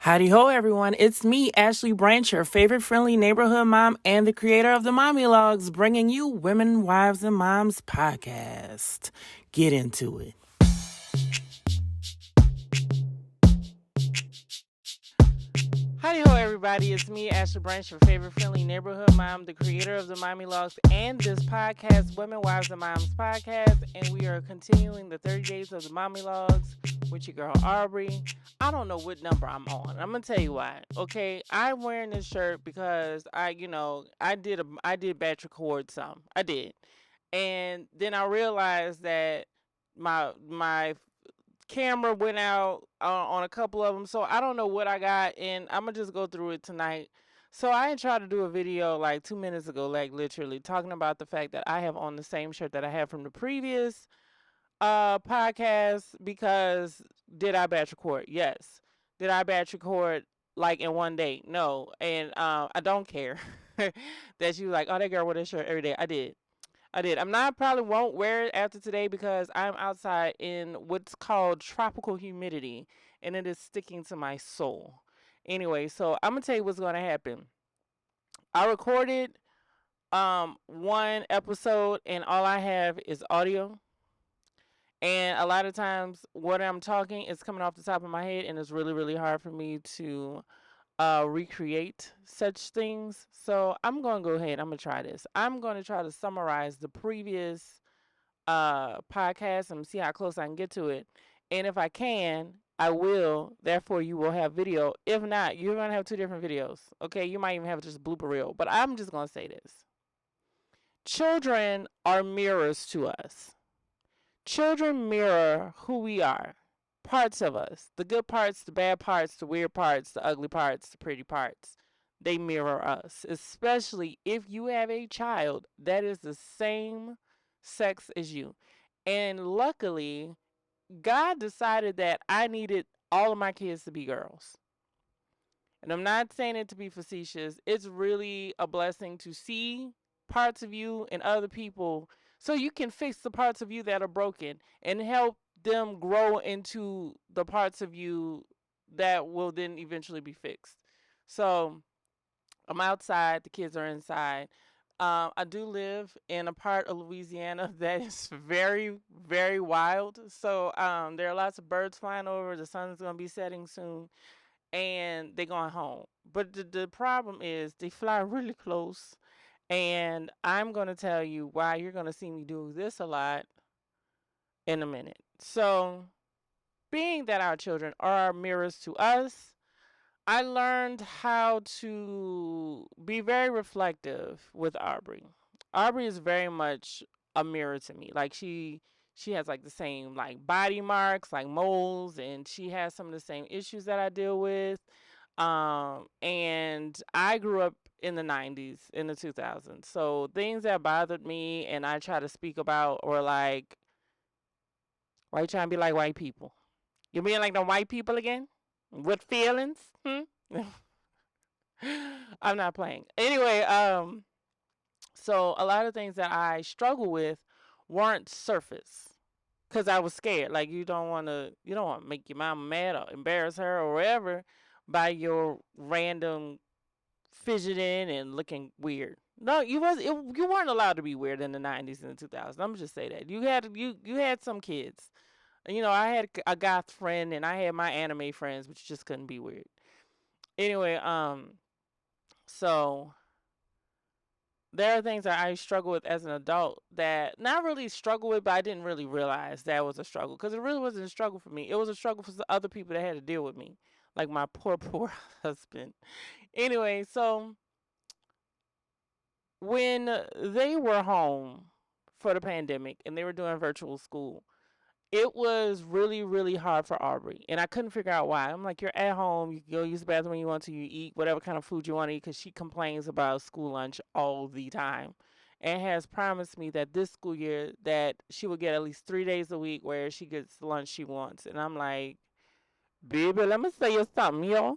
Howdy ho, everyone. It's me, Ashley Branch, your favorite friendly neighborhood mom and the creator of the Mommylogeauxs, bringing you Women, Wives, and Moms podcast. Get into it. Howdy ho, everybody. It's me, Ashley Branch, your favorite friendly neighborhood mom, the creator of the Mommylogeauxs and this podcast, Women, Wives, and Moms podcast. And we are continuing the 30 days of the Mommylogeauxs with your girl, Aubrey. I don't know what number I'm on. I'm going to tell you why. Okay, I'm wearing this shirt because I did batch record some. I did. And then I realized that my camera went out on a couple of them, so I don't know what I got, and I'm gonna just go through it tonight. So I tried to do a video like 2 minutes ago, like literally talking about the fact that I have on the same shirt that I had from the previous podcast. Because did I batch record? Yes. Did I batch record like in one day? No. And I don't care that you like, oh, that girl wore that shirt every day. I did. I'm not probably won't wear it after today because I'm outside in what's called tropical humidity and it is sticking to my soul. Anyway, so I'm gonna tell you what's gonna happen. I recorded one episode and all I have is audio. And a lot of times what I'm talking is coming off the top of my head and it's really, really hard for me to recreate such things. So I'm going to go ahead. I'm going to try this. I'm going to try to summarize the previous podcast and see how close I can get to it. And if I can, I will. Therefore, you will have video. If not, you're going to have two different videos. Okay, you might even have just blooper reel. But I'm just going to say this. Children are mirrors to us. Children mirror who we are. Parts of us. The good parts, the bad parts, the weird parts, the ugly parts, the pretty parts. They mirror us. Especially if you have a child that is the same sex as you. And luckily, God decided that I needed all of my kids to be girls. And I'm not saying it to be facetious. It's really a blessing to see parts of you and other people so you can fix the parts of you that are broken and help them grow into the parts of you that will then eventually be fixed. So I'm outside, the kids are inside. I do live in a part of Louisiana that is very, very wild. So there are lots of birds flying over. The sun's going to be setting soon and they're going home. But the problem is they fly really close. And I'm going to tell you why you're going to see me do this a lot in a minute. So, being that our children are mirrors to us, I learned how to be very reflective with Aubrey. Aubrey is very much a mirror to me. Like she has like the same like body marks, like moles, and she has some of the same issues that I deal with. And I grew up in the 90s, in the 2000s. So things that bothered me and I try to speak about or like, why you trying to be like white people? You being like the white people again? With feelings? I'm not playing. Anyway, so a lot of things that I struggle with weren't surface because I was scared. Like you don't want to make your mama mad or embarrass her or whatever by your random fidgeting and looking weird. No, you weren't allowed to be weird in the 90s and the 2000s. I'm just say that you had some kids. I had a goth friend and I had my anime friends, which just couldn't be weird. Anyway, so there are things that I struggle with as an adult that not really struggle with, but I didn't really realize that was a struggle because it really wasn't a struggle for me. It was a struggle for the other people that had to deal with me, like my poor, poor husband. Anyway, so when they were home for the pandemic and they were doing virtual school, it was really, really hard for Aubrey. And I couldn't figure out why. I'm like, you're at home. You can go use the bathroom when you want to. You eat whatever kind of food you want to eat because she complains about school lunch all the time and has promised me that this school year that she will get at least 3 days a week where she gets the lunch she wants. And I'm like, baby, let me say you something, yo.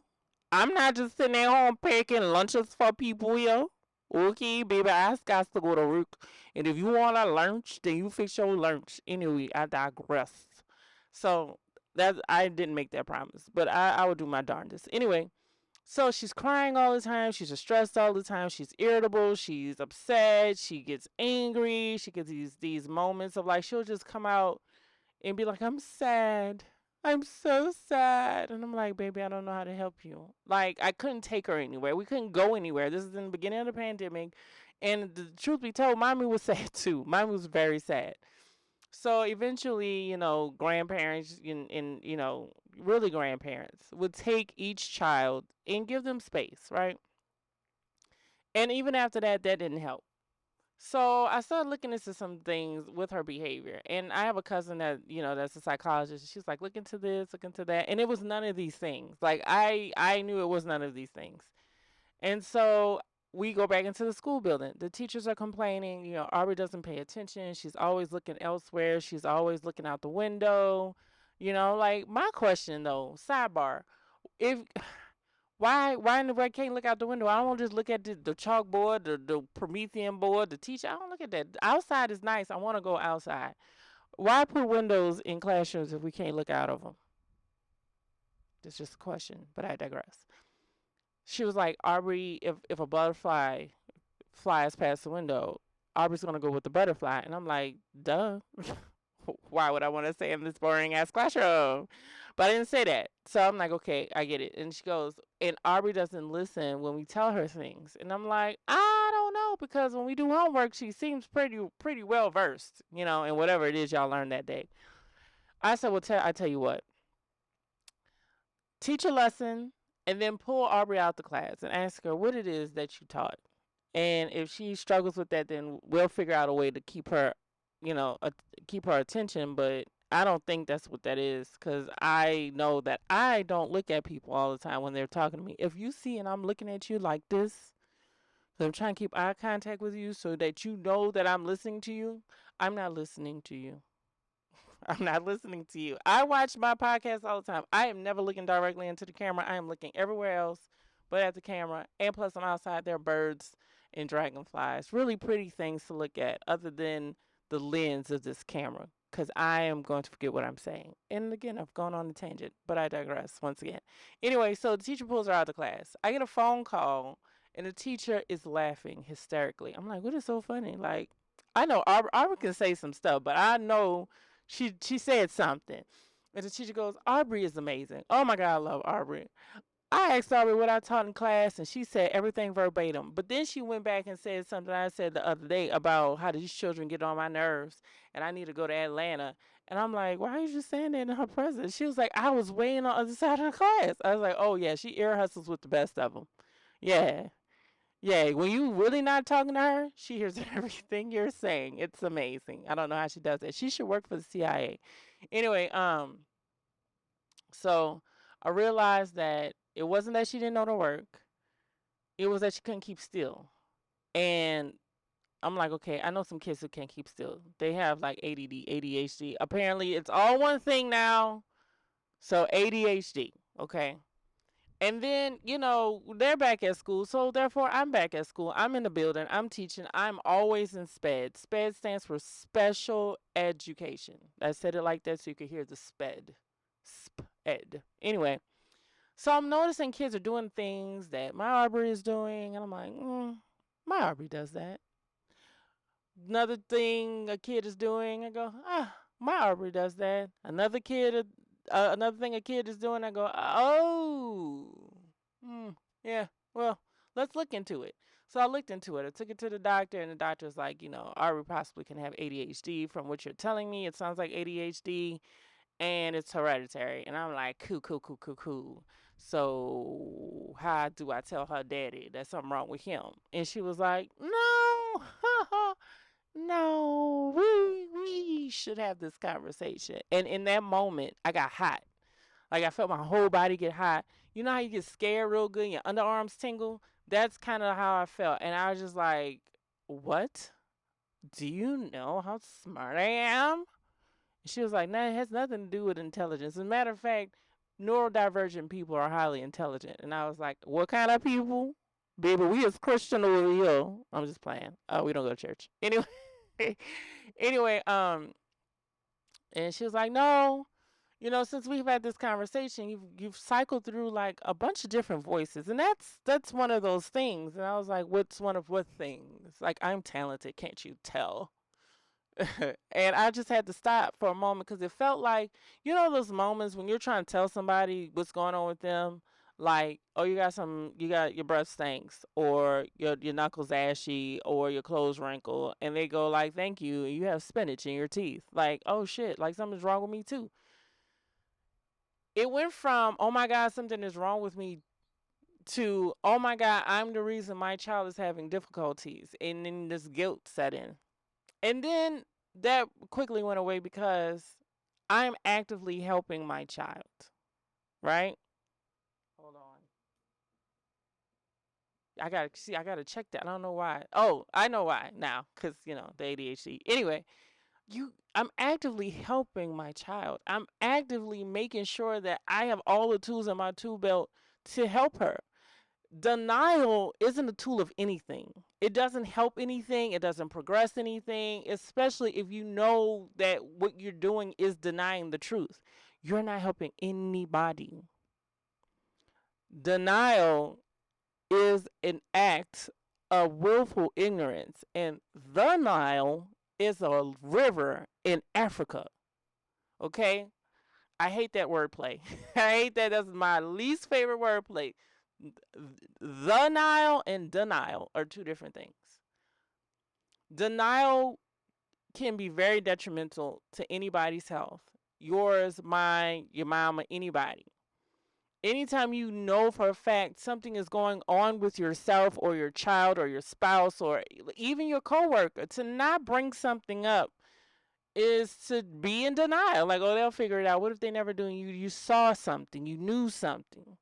I'm not just sitting at home packing lunches for people, yo. Okay, baby, I got to go to work. And if you want a lunch, then you fix your lunch. Anyway, I digress. So That I didn't make that promise, but I would do my darndest. Anyway, so she's crying all the time. She's stressed all the time. She's irritable. She's upset. She gets angry. She gets these moments of like she'll just come out and be like, "I'm sad. I'm so sad." And I'm like, "Baby, I don't know how to help you." Like I couldn't take her anywhere. We couldn't go anywhere. This is in the beginning of the pandemic, and the truth be told, mommy was sad too. Mommy was very sad. So eventually, grandparents and really grandparents would take each child and give them space, right? And even after that, that didn't help. So I started looking into some things with her behavior. And I have a cousin that, that's a psychologist. She's like, look into this, look into that. And it was none of these things. Like I knew it was none of these things. And so we go back into the school building. The teachers are complaining, Aubrey doesn't pay attention. She's always looking elsewhere. She's always looking out the window. Like my question though, sidebar, if why in the world can't look out the window? I don't want to just look at the chalkboard, the Promethean board, the teacher. I don't look at that. Outside is nice. I want to go outside. Why put windows in classrooms if we can't look out of them? That's just a question, but I digress. She was like, Aubrey, if a butterfly flies past the window, Aubrey's gonna go with the butterfly. And I'm like, duh. Why would I want to stay in this boring ass classroom? But I didn't say that. So I'm like, okay, I get it. And she goes, and Aubrey doesn't listen when we tell her things. And I'm like, I don't know, because when we do homework, she seems pretty well versed, in whatever it is y'all learned that day. I said, well, I tell you what, teach a lesson and then pull Aubrey out the class and ask her what it is that you taught. And if she struggles with that, then we'll figure out a way to keep her, keep her attention. But I don't think that's what that is, because I know that I don't look at people all the time when they're talking to me. If you see and I'm looking at you like this, so I'm trying to keep eye contact with you so that you know that I'm listening to you, I'm not listening to you. I'm not listening to you. I watch my podcast all the time. I am never looking directly into the camera. I am looking everywhere else but at the camera. And plus, I'm outside. There are birds and dragonflies. Really pretty things to look at other than the lens of this camera, because I am going to forget what I'm saying. And again, I've gone on a tangent, but I digress once again. Anyway, so the teacher pulls her out of the class. I get a phone call, and the teacher is laughing hysterically. I'm like, what is so funny? Like, I know Aubrey can say some stuff, but I know she said something. And the teacher goes, Aubrey is amazing. Oh my God, I love Aubrey. I asked Aubrey what I taught in class, and she said everything verbatim. But then she went back and said something I said the other day about how these children get on my nerves, and I need to go to Atlanta. And I'm like, why are you just saying that in her presence? She was like, I was waiting on the other side of the class. I was like, oh yeah, she ear hustles with the best of them. Yeah. Yeah, when you really not talking to her, she hears everything you're saying. It's amazing. I don't know how she does it. She should work for the CIA. Anyway, so I realized that it wasn't that she didn't know the work. It was that she couldn't keep still. And I'm like, okay, I know some kids who can't keep still. They have like ADD, ADHD. Apparently, it's all one thing now. So ADHD, okay? And then, they're back at school. So therefore, I'm back at school. I'm in the building. I'm teaching. I'm always in SPED. SPED stands for Special Education. I said it like that so you could hear the SPED. SPED. Anyway, so I'm noticing kids are doing things that my Aubrey is doing. And I'm like, my Aubrey does that. Another thing a kid is doing, I go, my Aubrey does that. Another thing a kid is doing, I go, oh, yeah, well, let's look into it. So I looked into it. I took it to the doctor, and the doctor was like, Aubrey possibly can have ADHD. From what you're telling me, it sounds like ADHD, and it's hereditary. And I'm like, cool. So how do I tell her daddy that something wrong with him? And she was like, no, no, we should have this conversation. And in that moment, I got hot. Like I felt my whole body get hot. You know how you get scared real good and your underarms tingle? That's kind of how I felt. And I was just like, what? Do you know how smart I am? And she was like, nah, it has nothing to do with intelligence. As a matter of fact, neurodivergent people are highly intelligent. And I was like, what kind of people? Baby, we is Christian over here. I'm just playing. We don't go to church. Anyway, and she was like, no, Since we've had this conversation, you've cycled through like a bunch of different voices, and that's one of those things. And I was like, what's one of what things? Like, I'm talented, can't you tell? And I just had to stop for a moment because it felt like, those moments when you're trying to tell somebody what's going on with them, like, oh, you got your breath stinks, or your knuckles ashy, or your clothes wrinkle, and they go like, thank you, and you have spinach in your teeth. Like, oh shit, like something's wrong with me too. It went from, oh my God, something is wrong with me, to, oh my God, I'm the reason my child is having difficulties, and then this guilt set in. And then that quickly went away because I'm actively helping my child, right? Hold on. I gotta check that. I don't know why. Oh, I know why now, because the ADHD. Anyway, I'm actively helping my child. I'm actively making sure that I have all the tools in my tool belt to help her. Denial isn't a tool of anything. It doesn't help anything. It doesn't progress anything, especially if you know that what you're doing is denying the truth. You're not helping anybody. Denial is an act of willful ignorance, and the Nile is a river in Africa. Okay? I hate that wordplay. I hate that. That's my least favorite wordplay. The Nile and denial are two different things. Denial can be very detrimental to anybody's health. Yours, mine, your mama, anybody. Anytime you know for a fact something is going on with yourself or your child or your spouse or even your coworker, to not bring something up is to be in denial. Like, oh, they'll figure it out. What if they never do? You saw something, you knew something.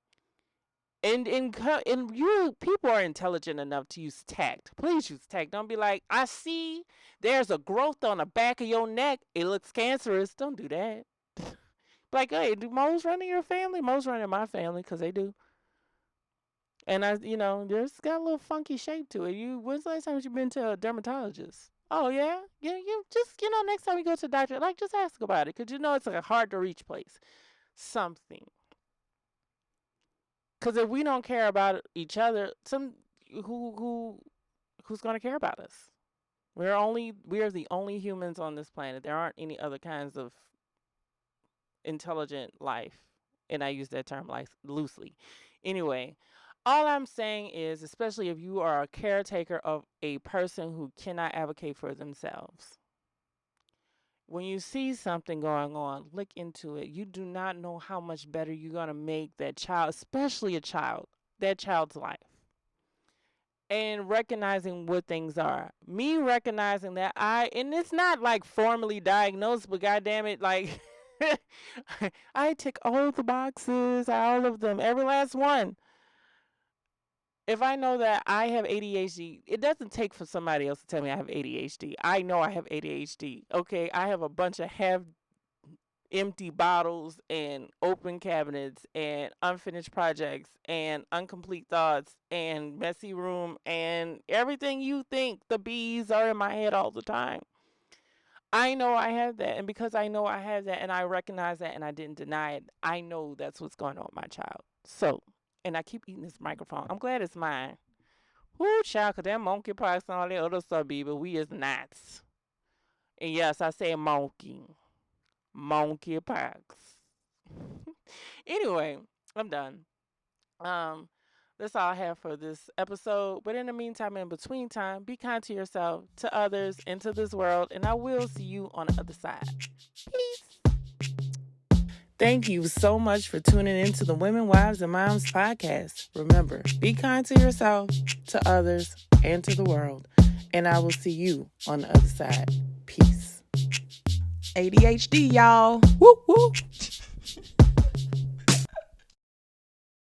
And you people are intelligent enough to use tact. Please use tact. Don't be like, I see there's a growth on the back of your neck. It looks cancerous. Don't do that. Like, hey, do moles run in your family? Moles run in my family because they do. And there's got a little funky shape to it. When's the last time you've been to a dermatologist? Oh yeah, you just next time you go to the doctor, like just ask about it, because it's like a hard to reach place. Something. Because if we don't care about each other, who's gonna care about us? We are the only humans on this planet. There aren't any other kinds of intelligent life, and I use that term loosely. Anyway, all I'm saying is, especially if you are a caretaker of a person who cannot advocate for themselves, when you see something going on, look into it. You do not know how much better you're going to make that child, especially that child's life. And recognizing what things are. Me recognizing that and it's not like formally diagnosed, but goddamn it, like, I tick all the boxes, all of them, every last one. If I know that I have ADHD, it doesn't take for somebody else to tell me I have ADHD. I know I have ADHD. Okay, I have a bunch of half empty bottles and open cabinets and unfinished projects and incomplete thoughts and messy room and everything you think. The bees are in my head all the time. I know I have that, and because I know I have that and I recognize that and I didn't deny it, I know that's what's going on with my child. So, and I keep eating this microphone. I'm glad it's mine. Whoo, child, because that monkeypox and all that other stuff, but we is nuts. And yes, I say monkey. Monkeypox. Anyway, I'm done. That's all I have for this episode. But in the meantime, in between time, be kind to yourself, to others, and to this world. And I will see you on the other side. Peace. Thank you so much for tuning in to the Women, Wives, and Moms podcast. Remember, be kind to yourself, to others, and to the world. And I will see you on the other side. Peace. ADHD, y'all. Woo, woo.